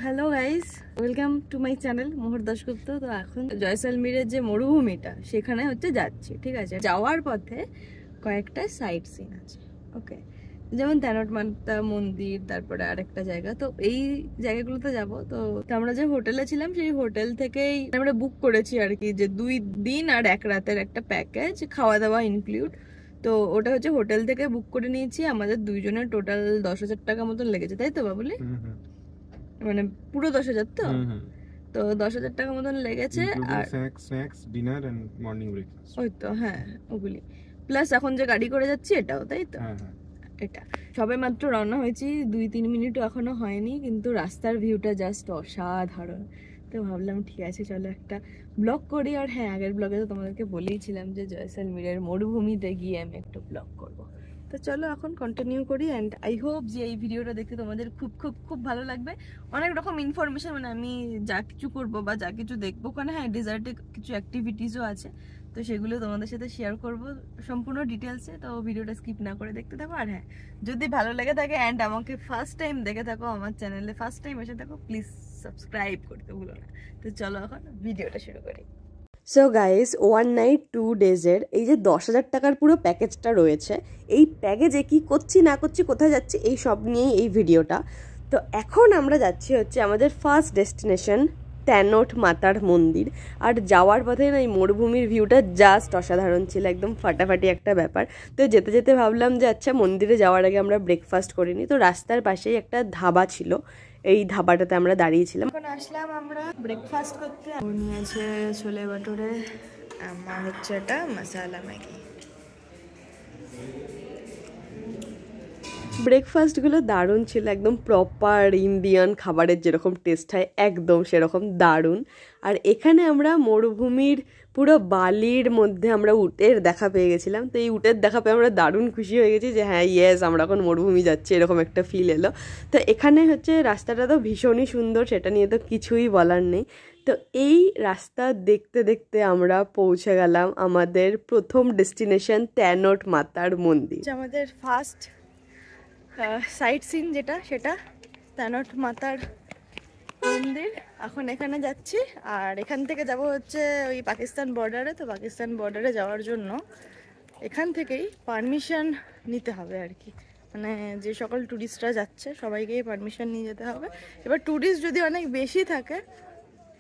Hello guys, welcome to my channel Mohor Dasgupta. তো এখন জয়সলমীরের যে মরুভূমিটা সেখানে হচ্ছে যাচ্ছি, ঠিক আছে। যাওয়ার পথে কয়েকটা সাইট সিন আছে, ওকে, যেমন তেনট মাতা মন্দির, তারপরে আরেকটা জায়গা। তো এই জায়গাগুলোতে যাব। তো আমরা যে হোটেলে ছিলাম সেই হোটেল থেকেই আমরা বুক করেছি আর কি, যে 2 দিন আর 1 রাতের একটা প্যাকেজ, খাওয়া দাওয়া ইনক্লুড। তো ওটা হচ্ছে হোটেল থেকে বুক করে নিয়েছি। আমাদের দুইজনের টোটাল 10,000 টাকা মতন লেগেছে, তাই তো বাবুলি? মানে পুরো 10,000 তো? তো 10,000 টাকা মতন লেগেছে। আর snacks, dinner and morning breakfast. ওই তো, হ্যাঁ, ওগুলি প্লাস এখন যে গাড়ি করে যাচ্ছি এটাও, তাই তো? হ্যাঁ। এটা সবে মাত্র রওনা হয়েছি, 2-3 মিনিটও এখনো হয়নি, কিন্তু রাস্তার ভিউটা জাস্ট অসাধারণ। তো ভাবলাম ঠিক আছে, চলো একটা ব্লগ করি। আর হ্যাঁ, আগের ব্লগে তো তোমাদেরকে বলেইছিলাম যে জয়সলমীরের মরুভূমিতে গিয়ে আমি একটা ব্লগ করব। তো চলো এখন কন্টিনিউ করি। অ্যান্ড আই হোপ যে এই ভিডিওটা দেখতে তোমাদের খুব খুব খুব ভালো লাগবে। অনেক রকম ইনফরমেশন, মানে আমি যা কিছু করবো বা যা কিছু দেখবো ওখানে, হ্যাঁ ডেজার্টে কিছু অ্যাক্টিভিটিসও আছে, তো সেগুলো তোমাদের সাথে শেয়ার করব সম্পূর্ণ ডিটেলসে। তো ভিডিওটা স্কিপ না করে দেখতে থাকো। আর হ্যাঁ, যদি ভালো লেগে থাকে অ্যান্ড আমাকে ফার্স্ট টাইম দেখে থাকো, আমার চ্যানেলে ফার্স্ট টাইম এসে থাকো, প্লিজ সাবস্ক্রাইব করতে ভুলো না। তো চলো এখন ভিডিওটা শুরু করি। সো গাইস, 1 নাইট 2 ডেজের এই যে 10,000 টাকার পুরো প্যাকেজটা রয়েছে, এই প্যাকেজে কি করছি না করছি, কোথায় যাচ্ছি, এই সব নিয়েই এই ভিডিওটা। তো এখন আমরা যাচ্ছি হচ্ছে আমাদের ফার্স্ট ডেস্টিনেশন তেনট মাতার মন্দির। আর যাওয়ার পথে না এই মরুভূমির ভিউটা জাস্ট অসাধারণ ছিল, একদম ফাটাফাটি একটা ব্যাপার। তো যেতে যেতে ভাবলাম যে আচ্ছা, মন্দিরে যাওয়ার আগে আমরা ব্রেকফাস্ট করিনি। তো রাস্তার পাশেই একটা ধাবা ছিল, এই ধাবাটাতে আমরা দাঁড়িয়েছিলাম। এখন আসলাম আমরা ব্রেকফাস্ট করতে। নিয়েছে ছোলে ভাটুরে, আমার হচ্ছে এটা মশালা ম্যাগি। ব্রেকফাস্টগুলো দারুণ ছিল, একদম প্রপার ইন্ডিয়ান খাবারের যেরকম টেস্ট হয় একদম সেরকম দারুণ। আর এখানে আমরা মরুভূমির পুরো বালির মধ্যে আমরা উটের দেখা পেয়ে গেছিলাম। তো এই উটের দেখা পেয়ে আমরা দারুণ খুশি হয়ে গেছি যে হ্যাঁ ইয়েস, আমরা এখন মরুভূমি যাচ্ছি, এরকম একটা ফিল এলো। তো এখানে হচ্ছে রাস্তাটা তো ভীষণই সুন্দর, সেটা নিয়ে তো কিছুই বলার নেই। তো এই রাস্তা দেখতে দেখতে আমরা পৌঁছে গেলাম আমাদের প্রথম ডেস্টিনেশন তেনট মাতার মন্দির। আমাদের ফার্স্ট সাইট সিন যেটা, সেটা তেনট মাতার মন্দির। এখন এখানে যাচ্ছি, আর এখান থেকে যাব হচ্ছে ওই পাকিস্তান বর্ডারে। তো পাকিস্তান বর্ডারে যাওয়ার জন্য এখান থেকেই পারমিশন নিতে হবে আর কি, মানে যে সকল ট্যুরিস্টরা যাচ্ছে সবাইকেই পারমিশন নিয়ে যেতে হবে। এবার ট্যুরিস্ট যদি অনেক বেশি থাকে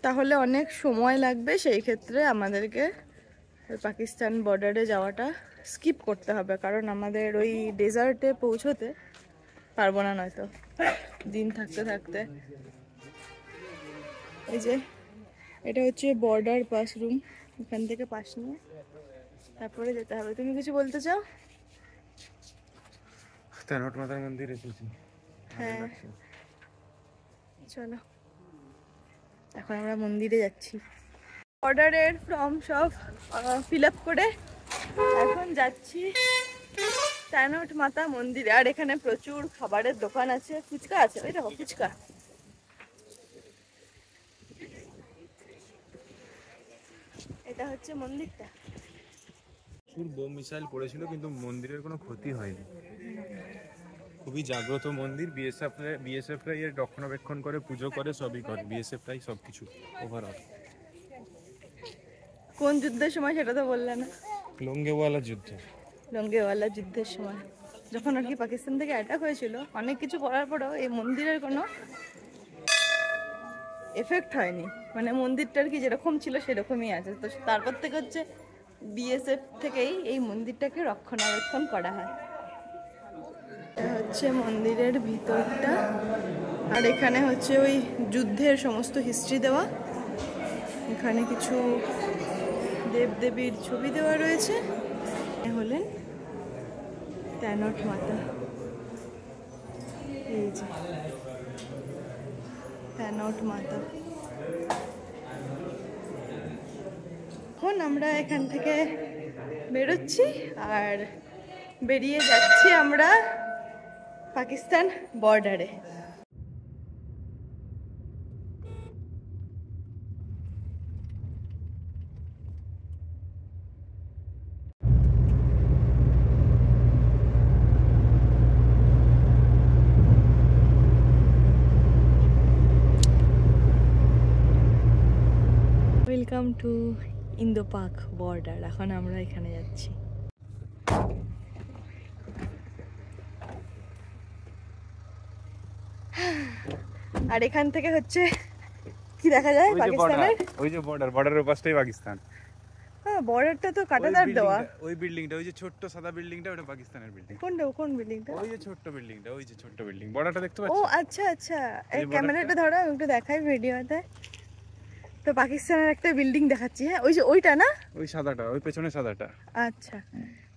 তাহলে অনেক সময় লাগবে, সেই ক্ষেত্রে আমাদেরকে ওই পাকিস্তান বর্ডারে যাওয়াটা স্কিপ করতে হবে, কারণ আমাদের ওই ডেজার্টে পৌঁছতে পারবো না নয়তো দিন থাকতে থাকতে। এই যে এটা হচ্ছে বর্ডার পাস রুম, এখান থেকে পাস নিয়ে তারপরে যেতে হবে। তুমি কিছু বলতে চাও? তেনট মাতার মন্দির এসেছি, হ্যাঁ চলো এখন আমরা মন্দিরে যাচ্ছি। অর্ডারের ফর্ম সব ফিল আপ করে এখন যাচ্ছি তেনট মাতা মন্দিরে। আর এখানে প্রচুর খাবারের দোকান আছে, ফুচকা আছে, ওই দেখো ফুচকা। এটা হচ্ছে মন্দিরটা। প্রচুর বোম মিসাইল পড়েছিল কিন্তু মন্দিরের কোনো ক্ষতি হয়নি। খুবই জাগ্রত মন্দির। বিএসএফরাই এর রক্ষণাবেক্ষণ করে, পুজো করে, সবই করে বিএসএফরাই, সবকিছু ওভারঅল। কোন যুদ্ধের সময় সেটা তো বললে না? লোঙ্গেওয়ালা যুদ্ধ। লোঙ্গেওয়ালা যুদ্ধের সময় যখন আর কি পাকিস্তান থেকে অ্যাটাক হয়েছিল, অনেক কিছু করার পরেও এই মন্দিরের কোনো এফেক্ট হয়নি, মানে মন্দিরটার কি যেরকম ছিল সেরকমই আছে। তো তারপর থেকে হচ্ছে বিএসএফ থেকেই এই মন্দিরটাকে রক্ষণাবেক্ষণ করা হয়। এটা হচ্ছে মন্দিরের ভিতরটা, আর এখানে হচ্ছে ওই যুদ্ধের সমস্ত হিস্ট্রি দেওয়া। এখানে কিছু দেবদেবীর ছবি দেওয়া রয়েছে। হলেন তেনট মাতা, এই যে তেনট মাতা। এখন আমরা এখান থেকে বেরোচ্ছি আর বেরিয়ে যাচ্ছি আমরা পাকিস্তান বর্ডারে। ওয়েলকাম টু ইন্দো পাক বর্ডার। এখন আমরা এখানে যাচ্ছি। আর এখান থেকে হচ্ছে কি দেখা যায় পাকিস্তানের, ওই যে বর্ডারের পাশটাই পাকিস্তান। হ্যাঁ, বর্ডারটা তো কাঁটাতার দেওয়া। ওই বিল্ডিংটা, ওই যে ছোট্ট সাদা বিল্ডিংটা, ওটা পাকিস্তানের বিল্ডিং। কোন বিল্ডিংটা? ওই যে ছোট্ট বিল্ডিংটা, ওই যে ছোট্ট বিল্ডিং, বর্ডারটা দেখতে ও পাচ্ছ? আচ্ছা আচ্ছা, এই ক্যামেরাটা ধরো, আমি একটু দেখাই ভিডিওতে। তো পাকিস্তানের একটা বিল্ডিং দেখাচ্ছি। হ্যাঁ, ওই যে ওইটা না, ওই সাদাটা, ওই পেছনে সাদাটা। আচ্ছা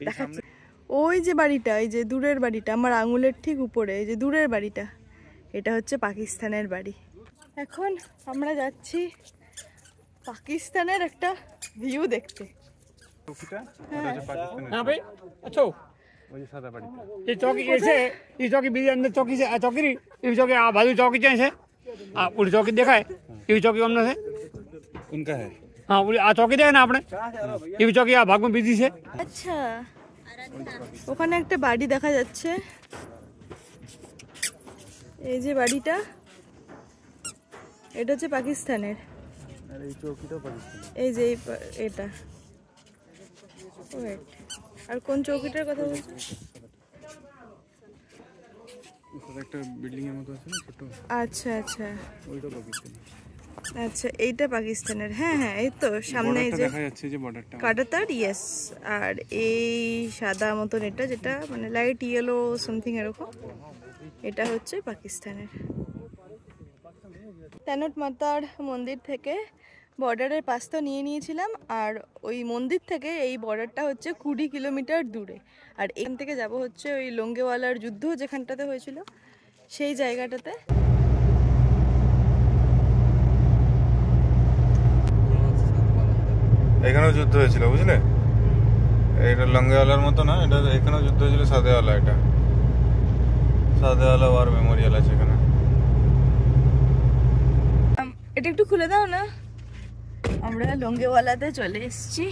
দেখাচ্ছি। ওই যে বাড়িটা, এই যে দূরের বাড়িটা, আমার আঙুলের ঠিক উপরে, এই যে দূরের বাড়িটা, এটা হচ্ছে পাকিস্তানের বাড়ি। এখন আমরা যাচ্ছি পাকিস্তানের একটা ভিউ দেখতে। हाँ भाई अच्छा ওই যে সাদা বাড়িটা। ये चौकी ऐसे ये चौकी भी अंदर चौकी से चौकी नहीं ये चौकी बाजू चौकी से पूरी चौकी देखा है ये चौकी हमने से उनका है। हाँ पूरी चौकी देखा ना आपने ये भी चौकी भाग में बिजी से। আচ্ছা, ওখানে একটা বাড়ি দেখা যাচ্ছে। এই যে বাড়িটা, এটা হচ্ছে পাকিস্তানের। আর এই চৌকিটাও পাকিস্তান। এই যে এটা, ওয়েট, আর কোন চৌকিটার কথা বলছো? একটা বিল্ডিং এর মতো আছে না ছোট, আচ্ছা আচ্ছা ওইটা পাকিস্তান। আচ্ছা, এইটা পাকিস্তানের। হ্যাঁ হ্যাঁ, এই তো সামনে এই যে দেখা যাচ্ছে যে বর্ডারটা কাঁটাতার, ইয়েস। আর এই সাদা মতন এটা, যেটা মানে লাইট ইয়েলো সামথিং এরকম, এটা হচ্ছে পাকিস্তানের। তেনট মাতার মন্দির থেকে বর্ডারের পাসটা নিয়ে নিয়েছিলাম, আর ওই মন্দির থেকে এই বর্ডারটা হচ্ছে 20 কিলোমিটার দূরে। আর এখান থেকে যাব হচ্ছে ওই লোঙ্গেওয়ালার যুদ্ধ যেখানটাতে হয়েছিল, সেই জায়গাটাতে। এখানেও যুদ্ধ হয়েছিল, বুঝলে? এটা লঙ্গেওয়ালার মতো না, এটা এখানেও যুদ্ধ হয়েছিল। সাদেওয়ালা, এটা সাদেওয়ালা ওয়ার মেমোরিয়াল আছে এখানে। এটা একটু খুলে দাও না। আমরা লোঙ্গেওয়ালাতে চলে এসেছি।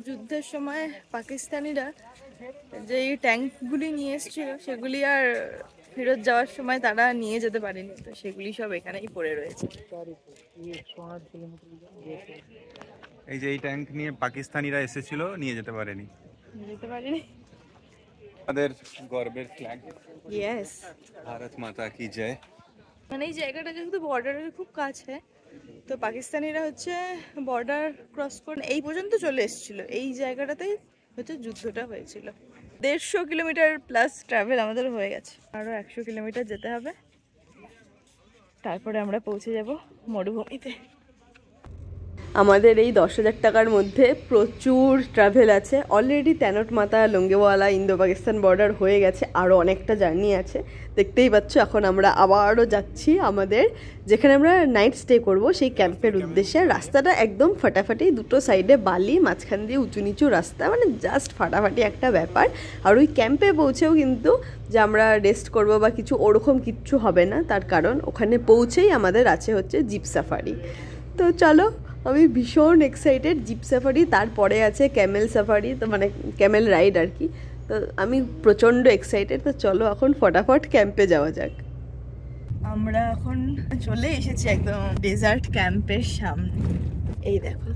যুদ্ধের সময় পাকিস্তানিরা যে ট্যাঙ্কগুলি নিয়ে এসেছিল, সেগুলি আর ফেরত যাওয়ার সময় তারা নিয়ে যেতে পারেনি, তো সেগুলি সব এখানেই পড়ে রয়েছে। এই যে এই ট্যাঙ্ক নিয়ে পাকিস্তানিরা এসেছিল, নিয়ে যেতে পারেনি। আমাদের গর্বের ফ্ল্যাগ। ইয়েস, ভারত মাতা কি জয়। মানে এই জায়গাটা যেহেতু বর্ডারের খুব কাছে, তো পাকিস্তানিরা হচ্ছে বর্ডার ক্রস করে এই পর্যন্ত চলে এসেছিল। এই জায়গাটাতেই হচ্ছে যুদ্ধটা হয়েছিল। 150 কিলোমিটার প্লাস ট্রাভেল আমাদের হয়ে গেছে, আরও 100 কিলোমিটার যেতে হবে, তারপরে আমরা পৌঁছে যাব মরুভূমিতে। আমাদের এই 10,000 টাকার মধ্যে প্রচুর ট্রাভেল আছে। অলরেডি তেনট মাতা, লোঙ্গেওয়ালা, ইন্দো পাকিস্তান বর্ডার হয়ে গেছে, আরও অনেকটা জার্নি আছে। দেখতেই পাচ্ছ, এখন আমরা আবারও যাচ্ছি আমাদের যেখানে আমরা নাইট স্টে করব, সেই ক্যাম্পের উদ্দেশ্যে। রাস্তাটা একদম ফাটাফাটি, দুটো সাইডে বালি, মাঝখান দিয়ে উঁচু নিচু রাস্তা, মানে জাস্ট ফাটাফাটি একটা ব্যাপার। আর ওই ক্যাম্পে পৌঁছেও কিন্তু যে আমরা রেস্ট করব বা কিছু ওরকম কিচ্ছু হবে না, তার কারণ ওখানে পৌঁছেই আমাদের আছে হচ্ছে জিপ সাফারি। তো চলো, আমি ভীষণ এক্সাইটেড। জিপ সাফারি, তারপরে আছে ক্যামেল সাফারি, তো মানে ক্যামেল রাইড আর কি। তো আমি প্রচণ্ড এক্সাইটেড। তো চলো এখন ফটাফট ক্যাম্পে যাওয়া যাক। আমরা এখন চলে এসেছি একদম ডেজার্ট ক্যাম্পের সামনে। এই দেখো,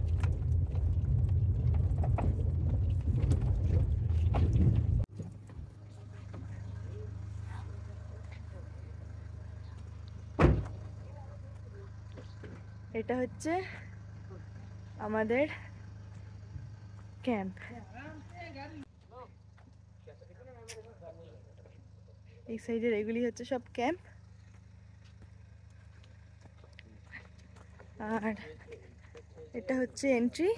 এটা হচ্ছে আমাদের ক্যাম্প। এই সাইডের এগুলি হচ্ছে সব ক্যাম্প, আর এটা হচ্ছে এন্ট্রি।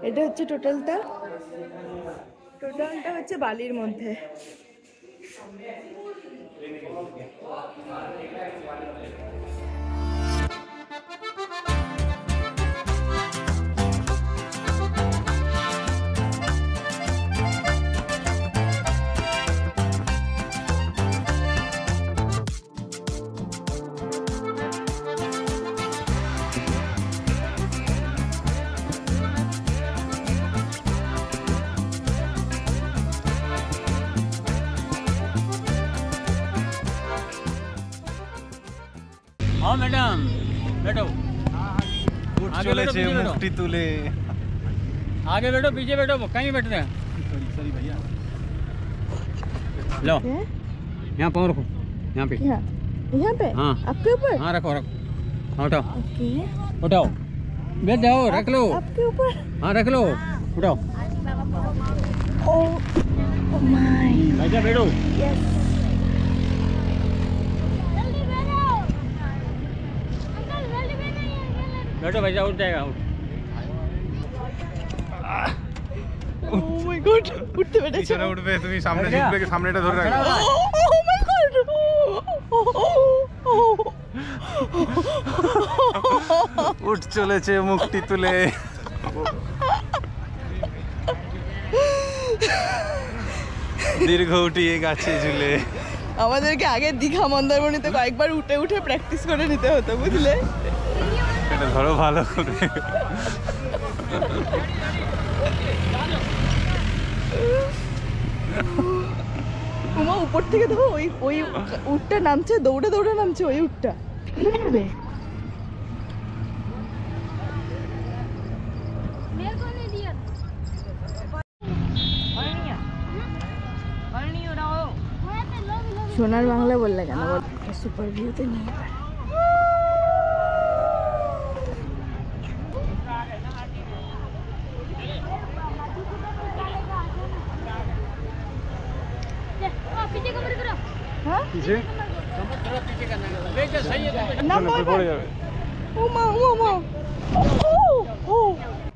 এটা হচ্ছে টোটালটা হচ্ছে বালির মধ্যে। आओ मैडम बैठो উঠ চলেছে মুখটি তুলে आगे बैठो पीछे बैठो कहीं बैठते हैं सॉरी भैया लो यहाँ पाँव रखो यहाँ पे यहाँ पे हाँ आपके ऊपर हाँ रखो उठाओ ओके उठाओ बैठ जाओ रख लो आपके ऊपर हाँ रख लो उठाओ ओ माय बैठो बैठो यस बैठो भैया उठ जाएगा ও মাই গড উঠতে পেরেছো পিছনে উঠবে তুমি সামনে জিতবে কি সামনেটা ধরে রাখো ও মাই গড উঠ চলেছে মুখটি তুলে দীর্ঘ উঠিয়ে গাছে ঝুলে আমাদেরকে আগে দীঘা মন্দারমণিতে কয়েকবার উঠে উঠে প্র্যাকটিস করে নিতে হতো বুঝলে এটা ধরো ভালো করে উমা উপর থেকে দেখো ওই ওই উটটা নামছে দৌড়ে দৌড়ে নামছে ওই উটটা সোনার বাংলা বললে কেন সুপার ভিউতে নিয়ে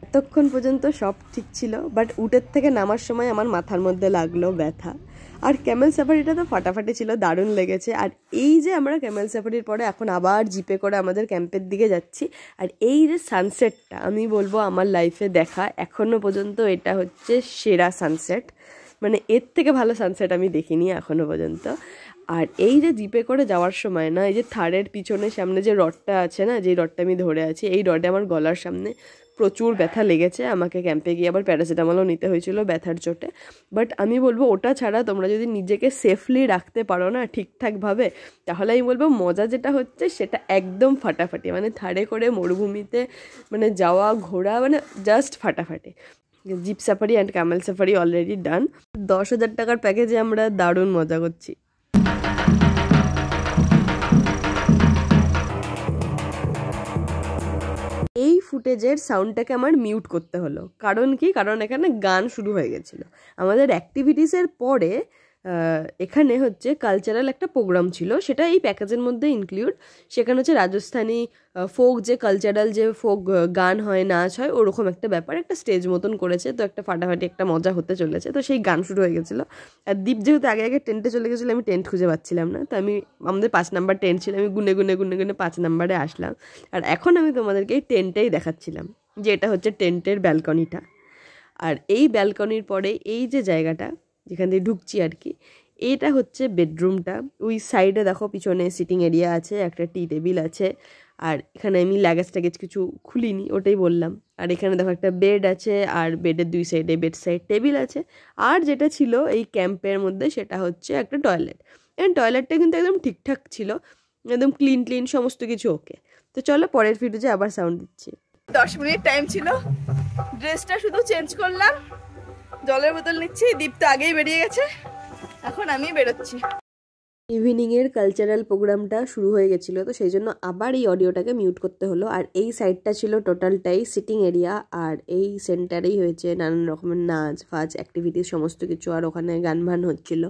এতক্ষণ পর্যন্ত সব ঠিক ছিল বাট উটের থেকে নামার সময় আমার মাথার মধ্যে লাগলো ব্যথা আর ক্যামেল সাফারিটা তো ফাটাফাটি ছিল দারুণ লেগেছে আর এই যে আমরা ক্যামেল সাফারির পরে এখন আবার জিপে করে আমাদের ক্যাম্পের দিকে যাচ্ছি আর এই যে সানসেটটা আমি বলবো আমার লাইফে দেখা এখনো পর্যন্ত এটা হচ্ছে সেরা সানসেট মানে এর থেকে ভালো সানসেট আমি দেখিনি এখনো পর্যন্ত আর এই যে জিপে করে যাওয়ার সময় না এই যে থারের পিছনে সামনে যে রডটা আছে না যে রডটা আমি ধরে আছি এই রডে আমার গলার সামনে প্রচুর ব্যথা লেগেছে আমাকে ক্যাম্পে গিয়ে আবার প্যারাসিটামলও নিতে হয়েছিল ব্যথার চোটে বাট আমি বলবো ওটা ছাড়া তোমরা যদি নিজেকে সেফলি রাখতে পারো না ঠিকঠাকভাবে তাহলে আমি বলবো মজা যেটা হচ্ছে সেটা একদম ফাটাফাটি মানে থারে করে মরুভূমিতে মানে যাওয়া ঘোরা মানে জাস্ট ফাটাফাটি zip safari and Camel safari already done 10,000 টাকার প্যাকেজে আমরা দারুণ মজা করছি এই ফুটেজের সাউন্ডটাকে আমার মিউট করতে হলো কারণ কি কারণ এখানে গান শুরু হয়ে গেছিলো আমাদের অ্যাক্টিভিটিসের পরে এখানে হচ্ছে কালচারাল একটা প্রোগ্রাম ছিল সেটা এই প্যাকেজের মধ্যে ইনক্লুড সেখানে হচ্ছে রাজস্থানী ফোক যে কালচারাল যে ফোক গান হয় নাচ হয় ওরকম একটা ব্যাপার একটা স্টেজ মতন করেছে তো একটা ফাটাফাটি একটা মজা হতে চলেছে তো সেই গান শুরু হয়ে গেছিলো আর দীপ যেহেতু আগে আগে টেন্টে চলে গেছিলো আমি টেন্ট খুঁজে পাচ্ছিলাম না তো আমি আমাদের 5 নাম্বার টেন্ট ছিল আমি গুনে গুনে 5 নাম্বারে আসলাম আর এখন আমি তোমাদেরকে এই টেন্টেই দেখাচ্ছিলাম যে এটা হচ্ছে টেন্টের ব্যালকনিটা আর এই ব্যালকনির পরে এই যে জায়গাটা যেখান দিয়ে ঢুকছি আর কি এটা হচ্ছে বেডরুমটা ওই সাইডে দেখো পিছনে সিটিং এরিয়া আছে একটা টি টেবিল আছে আর এখানে আমি লাগেজ টাগেজ কিছু খুলিনি ওটাই বললাম আর এখানে দেখো একটা বেড আছে আর বেডের 2 সাইডে বেড সাইড টেবিল আছে আর যেটা ছিল এই ক্যাম্পের মধ্যে সেটা হচ্ছে একটা টয়লেট এবং টয়লেটটা কিন্তু একদম ঠিকঠাক ছিল একদম ক্লিন সমস্ত কিছু ওকে তো চলো পরের ভিডিওতে আবার সাউন্ড দিচ্ছি 10 মিনিট টাইম ছিল ড্রেসটা শুধু চেঞ্জ করলাম জলের বোতল নিচ্ছি দীপ তো আগেই বেরিয়ে গেছে এখন আমি বেরোচ্ছি ইভিনিংয়ের কালচারাল প্রোগ্রামটা শুরু হয়ে গেছিলো তো সেই জন্য আবার এই অডিওটাকে মিউট করতে হলো আর এই সাইডটা ছিল টোটালটাই সিটিং এরিয়া আর এই সেন্টারেই হয়েছে নানান রকমের নাচ ফাচ অ্যাক্টিভিটিস সমস্ত কিছু আর ওখানে গান ভান হচ্ছিল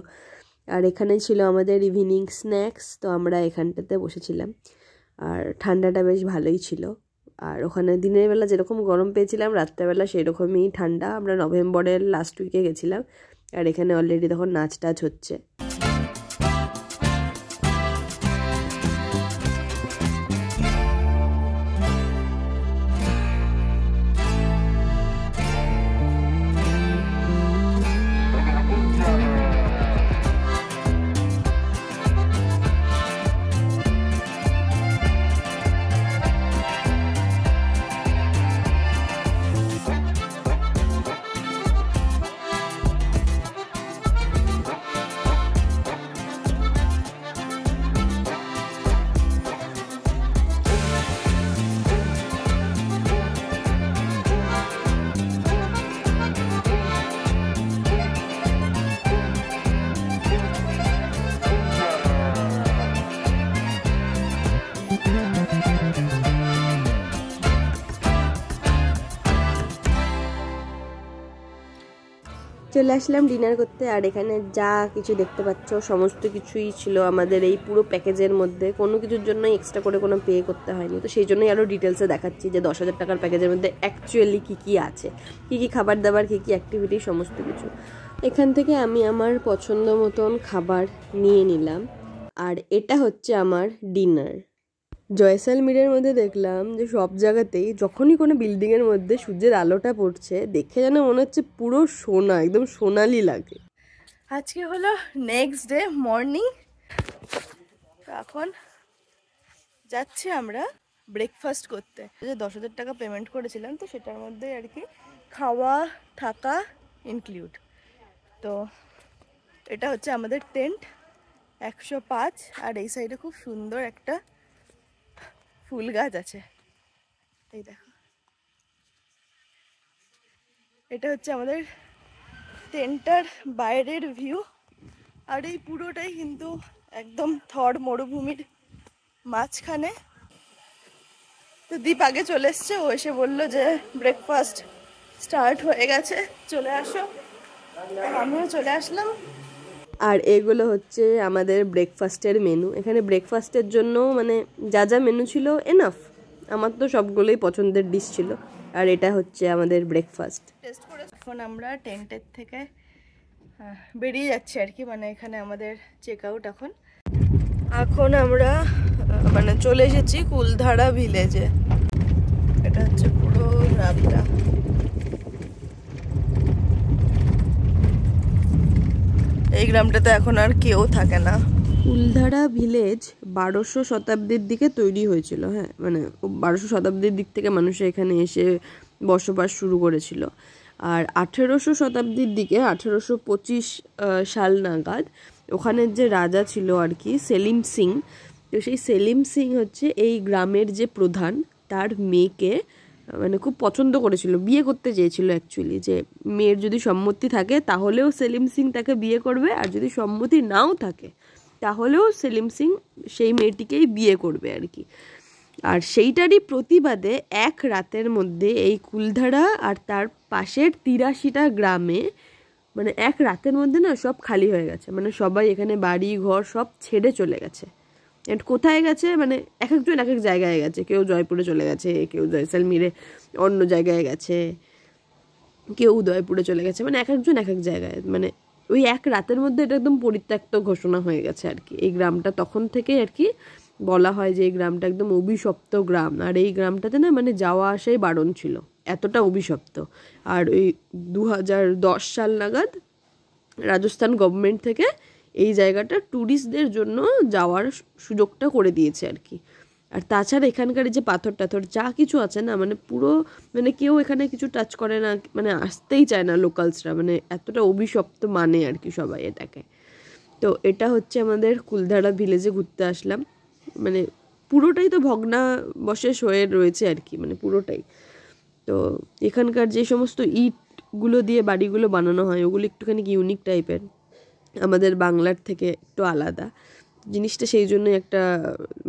আর এখানে ছিল আমাদের ইভিনিং স্ন্যাক্স তো আমরা এখানটাতে বসেছিলাম আর ঠান্ডাটা বেশ ভালোই ছিল আর ওখানে দিনের বেলা যেরকম গরম পেয়েছিলাম রাত্রেবেলা সেরকমই ঠান্ডা আমরা নভেম্বরের লাস্ট উইকে গেছিলাম আর এখানে অলরেডি তখন নাচ টাচ হচ্ছে চলে আসলাম ডিনার করতে। আর এখানে যা কিছু দেখতে পাচ্ছ সমস্ত কিছুই ছিল আমাদের এই পুরো প্যাকেজের মধ্যে, কোনো কিছুর জন্য এক্সট্রা করে কোনো পে করতে হয়নি। তো সেই জন্যই আরও ডিটেলসে দেখাচ্ছি যে 10,000 টাকার প্যাকেজের মধ্যে অ্যাকচুয়ালি কী কী আছে, কী কী খাবার দাবার, কী কী অ্যাক্টিভিটি, সমস্ত কিছু। এখান থেকে আমি আমার পছন্দ মতন খাবার নিয়ে নিলাম। আর এটা হচ্ছে আমার ডিনার। জয়সালমীরের মধ্যে দেখলাম যে সব জায়গাতেই যখনই কোনো বিল্ডিংয়ের মধ্যে সূর্যের আলোটা পড়ছে দেখে যেন মনে হচ্ছে পুরো সোনা, একদম সোনালি লাগে। আজকে হলো নেক্সট ডে মর্নিং। এখন যাচ্ছি আমরা ব্রেকফাস্ট করতে। যে 10,000 টাকা পেমেন্ট করেছিলাম, তো সেটার মধ্যে আর কি খাওয়া থাকা ইনক্লুড। তো এটা হচ্ছে আমাদের টেন্ট 105। আর এই সাইডে খুব সুন্দর একটা ফুল গাছ আছে, এই দেখো। এটা হচ্ছে আমাদের টেন্টটার বাইরের ভিউ। আর এই পুরোটাই কিন্তু একদম থর মরুভূমির মাঝখানে। তো দীপ আগে চলে এসছে, ও এসে বললো যে ব্রেকফাস্ট স্টার্ট হয়ে গেছে, চলে আসো। আমিও চলে আসলাম। আর এগুলো হচ্ছে আমাদের ব্রেকফাস্টের মেনু। এখানে ব্রেকফাস্টের জন্য মানে যা যা মেনু ছিল এনাফ, আমার তো সবগুলোই পছন্দের ডিশ ছিল। আর এটা হচ্ছে আমাদের ব্রেকফাস্ট। টেস্ট করে এখন আমরা টেন্টের থেকে বেরিয়ে যাচ্ছি আর কি, মানে এখানে আমাদের চেক আউট। এখন আমরা মানে চলে এসেছি কুলধারা ভিলেজে। এটা হচ্ছে পুরো গ্রামটা। এই গ্রামটাতে এখন আর কেউ থাকে না। কুলধারা ভিলেজ 1200 শতাব্দীর দিকে তৈরি হয়েছিল। হ্যাঁ, মানে 1200 শতাব্দীর দিক থেকে মানুষ এখানে এসে বসবাস শুরু করেছিল। আর 1800 শতাব্দীর দিকে 1825 সাল নাগাদ ওখানের যে রাজা ছিল আর কি, সেলিম সিং, তো সেই সেলিম সিং হচ্ছে এই গ্রামের যে প্রধান, তার মেয়েকে মানে খুব পছন্দ করেছিল, বিয়ে করতে চেয়েছিল অ্যাকচুয়ালি। যে মেয়ের যদি সম্মতি থাকে তাহলেও সেলিম সিং তাকে বিয়ে করবে, আর যদি সম্মতি নাও থাকে তাহলেও সেলিম সিং সেই মেয়েটিকেই বিয়ে করবে আর কি। আর সেইটারই প্রতিবাদে এক রাতের মধ্যে এই কুলধারা আর তার পাশের 83টা গ্রামে মানে এক রাতের মধ্যে না সব খালি হয়ে গেছে। মানে সবাই এখানে বাড়ি ঘর সব ছেড়ে চলে গেছে। এন্ড কোথায় গেছে মানে এক একজন এক এক জায়গায় গেছে। কেউ জয়পুরে চলে গেছে, কেউ জয়সালমীরে অন্য জায়গায় গেছে, কেউ উদয়পুরে চলে গেছে, মানে এক একজন এক এক জায়গায়। মানে ওই এক রাতের মধ্যে এটা একদম পরিত্যক্ত ঘোষণা হয়ে গেছে আর কি এই গ্রামটা। তখন থেকে আর কি বলা হয় যে এই গ্রামটা একদম অভিশপ্ত গ্রাম। আর এই গ্রামটাতে না মানে যাওয়া আসাই বারণ ছিল, এতটা অভিশপ্ত। আর ওই 2010 সাল নাগাদ রাজস্থান গভর্নমেন্ট থেকে এই জায়গাটা ট্যুরিস্টদের জন্য যাওয়ার সুযোগটা করে দিয়েছে আর কি। আর তাছাড়া এখানকার যে পাথর টাথর যা কিছু আছে না, মানে পুরো মানে কেউ এখানে কিছু টাচ করে না, মানে আসতেই চায় না লোকালসরা, মানে এতটা অভিশপ্ত মানে আর কি সবাই এটাকে। তো এটা হচ্ছে আমাদের কুলধারা ভিলেজে ঘুরতে আসলাম। মানে পুরোটাই তো ভগ্নাবশেষ হয়ে রয়েছে আর কি, মানে পুরোটাই। তো এখানকার যে সমস্ত ইটগুলো দিয়ে বাড়িগুলো বানানো হয় ওগুলো একটুখানি ইউনিক টাইপের, আমাদের বাংলার থেকে একটু আলাদা জিনিসটা। সেই জন্যই একটা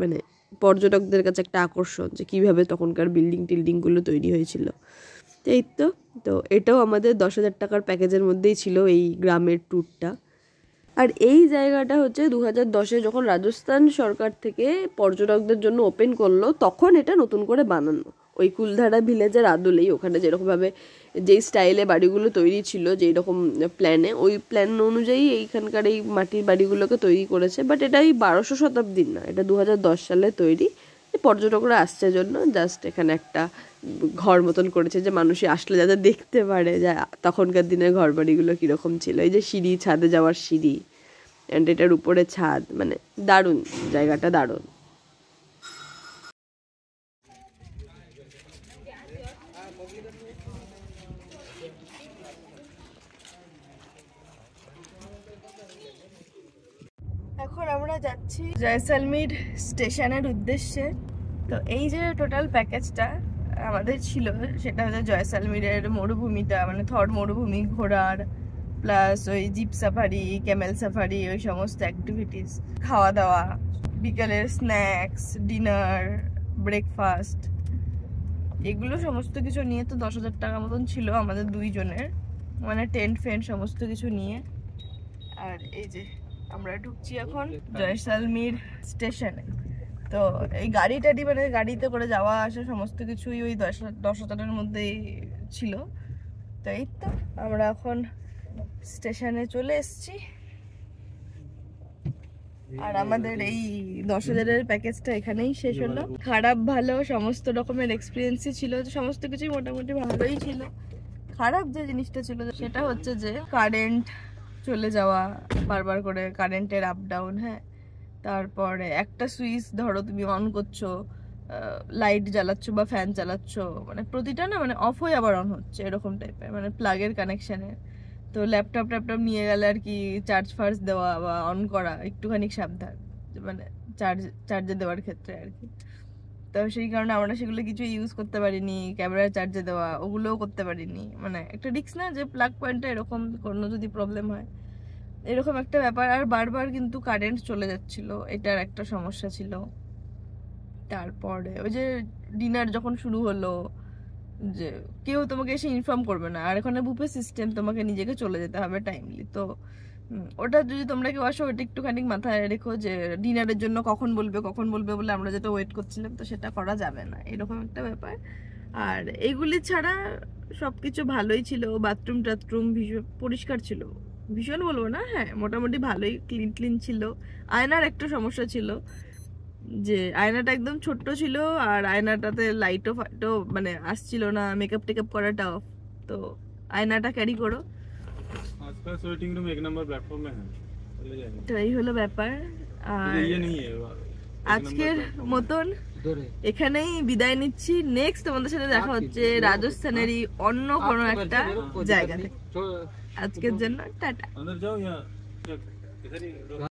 মানে পর্যটকদের কাছে একটা আকর্ষণ যে কীভাবে তখনকার টিল্ডিংগুলো তৈরি হয়েছিল। এই তো এটাও আমাদের 10,000 টাকার প্যাকেজের মধ্যেই ছিল এই গ্রামের ট্যুরটা। আর এই জায়গাটা হচ্ছে 2010-এ যখন রাজস্থান সরকার থেকে পর্যটকদের জন্য ওপেন করলো, তখন এটা নতুন করে বানানো। ওই কুলধারা ভিলেজের আদলেই ওখানে যেরকমভাবে যেই স্টাইলে বাড়িগুলো তৈরি ছিল, যেই রকম প্ল্যানে, ওই প্ল্যান অনুযায়ী এইখানকার এই মাটির বাড়িগুলোকে তৈরি করেছে। বাট এটা এই 1200 শতাব্দীর না, এটা 2010 সালে তৈরি। পর্যটকরা আসছে জন্য জাস্ট এখানে একটা ঘর মতন করেছে যে মানুষে আসলে যাতে দেখতে পারে যে তখনকার দিনের ঘর বাড়িগুলো কীরকম ছিল। এই যে সিঁড়ি, ছাদে যাওয়ার সিঁড়ি, অ্যান্ড এটার উপরে ছাদ, মানে দারুণ জায়গাটা, দারুণ। এখন আমরা যাচ্ছি জয়সালমীর স্টেশনের উদ্দেশ্যে। তো এই যে টোটাল প্যাকেজটা আমাদের ছিল সেটা হচ্ছে জয়সালমীরের মরুভূমিটা, মানে থর মরুভূমি ঘোরার, প্লাস ওই জিপ সাফারি, ক্যামেল সাফারি, ওই সমস্ত অ্যাক্টিভিটিস, খাওয়া দাওয়া, বিকালের স্ন্যাক্স, ডিনার, ব্রেকফাস্ট, এগুলো সমস্ত কিছু নিয়ে তো 10,000 টাকা মতন ছিল আমাদের দুইজনের। মানে টেন্ট ফেন্ট সমস্ত কিছু নিয়ে। আর এই যে আমরা ঢুকছি এখন জয়সালমীর স্টেশনে। তো এই গাড়িটাটি মানে গাড়িতে করে যাওয়া আসা সমস্ত কিছুই ওই 10,000-10,000 মধ্যেই ছিল। তো এই তো আমরা এখন স্টেশনে চলে এসেছি। আর আমাদের এই 10,000-এর প্যাকেজটা এখানেই শেষ হলো। খারাপ ভালো সমস্ত রকমের এক্সপিরিয়েন্সই ছিল, সমস্ত কিছুই মোটামুটি ভালোই ছিল। খারাপ যে জিনিসটা ছিল সেটা হচ্ছে যে কারেন্ট চলে যাওয়া বারবার করে, কারেন্টের আপ ডাউন। হ্যাঁ, তারপরে একটা সুইচ ধরো তুমি অন করছো, লাইট জ্বালাচ্ছ বা ফ্যান চালাচ্ছ, মানে প্রতিটা না মানে অফ হয়ে আবার অন হচ্ছে এরকম টাইপের, মানে প্লাগের কানেকশানে। তো ল্যাপটপ নিয়ে গেলে আর কি চার্জ ফার্জ দেওয়া বা অন করা একটুখানি সাবধান, মানে চার্জে দেওয়ার ক্ষেত্রে আর কি। তো সেই কারণে আমরা সেগুলো কিছু ইউজ করতে পারিনি, ক্যামেরা চার্জে দেওয়া ওগুলোও করতে পারিনি। মানে একটা রিস্ক না যে প্লাগ পয়েন্টটা এরকম কোনো যদি প্রবলেম হয়, এরকম একটা ব্যাপার। আর বারবার কিন্তু কারেন্ট চলে যাচ্ছিল, এটার একটা সমস্যা ছিল। তারপরে ওই যে ডিনার যখন শুরু হলো, যে কেউ তোমাকে এসে ইনফর্ম করবে না, আর এখানে বুফে সিস্টেম, তোমাকে নিজেকে চলে যেতে হবে টাইমলি। তো ওটা যদি তোমরা কেউ আসো ওটা একটুখানি মাথায় রেখো যে ডিনারের জন্য কখন বলবে বলে আমরা যেটা ওয়েট করছিলাম, তো সেটা করা যাবে না, এরকম একটা ব্যাপার। আর এইগুলি ছাড়া সবকিছু ভালোই ছিল। বাথরুম টাথরুম ভীষণ পরিষ্কার ছিল, ভীষণ বলবো না, হ্যাঁ মোটামুটি ভালোই ক্লিন ছিল। আয়নার একটা সমস্যা ছিল যে আয়নাটা একদম ছোট্ট ছিল, আর আয়নাটাতে লাইটও ফাইটও মানে আসছিল না, মেকআপ টেকআপ করাটা অফ। তো আয়নাটা ক্যারি করো। आसपास वेटिंग रूम 1 नंबर प्लेटफॉर्म में है, चले जाएंगे। তো এই হলো ব্যাপার। আর ये नहीं है আজকের মতন এখানেই বিদায় নিচ্ছি। নেক্সট তোমাদের সাথে দেখা হচ্ছে রাজস্থানেরই অন্য কোনো একটা জায়গাতে। আজকের জন্য টাটা। अंदर जाओ या इधर ही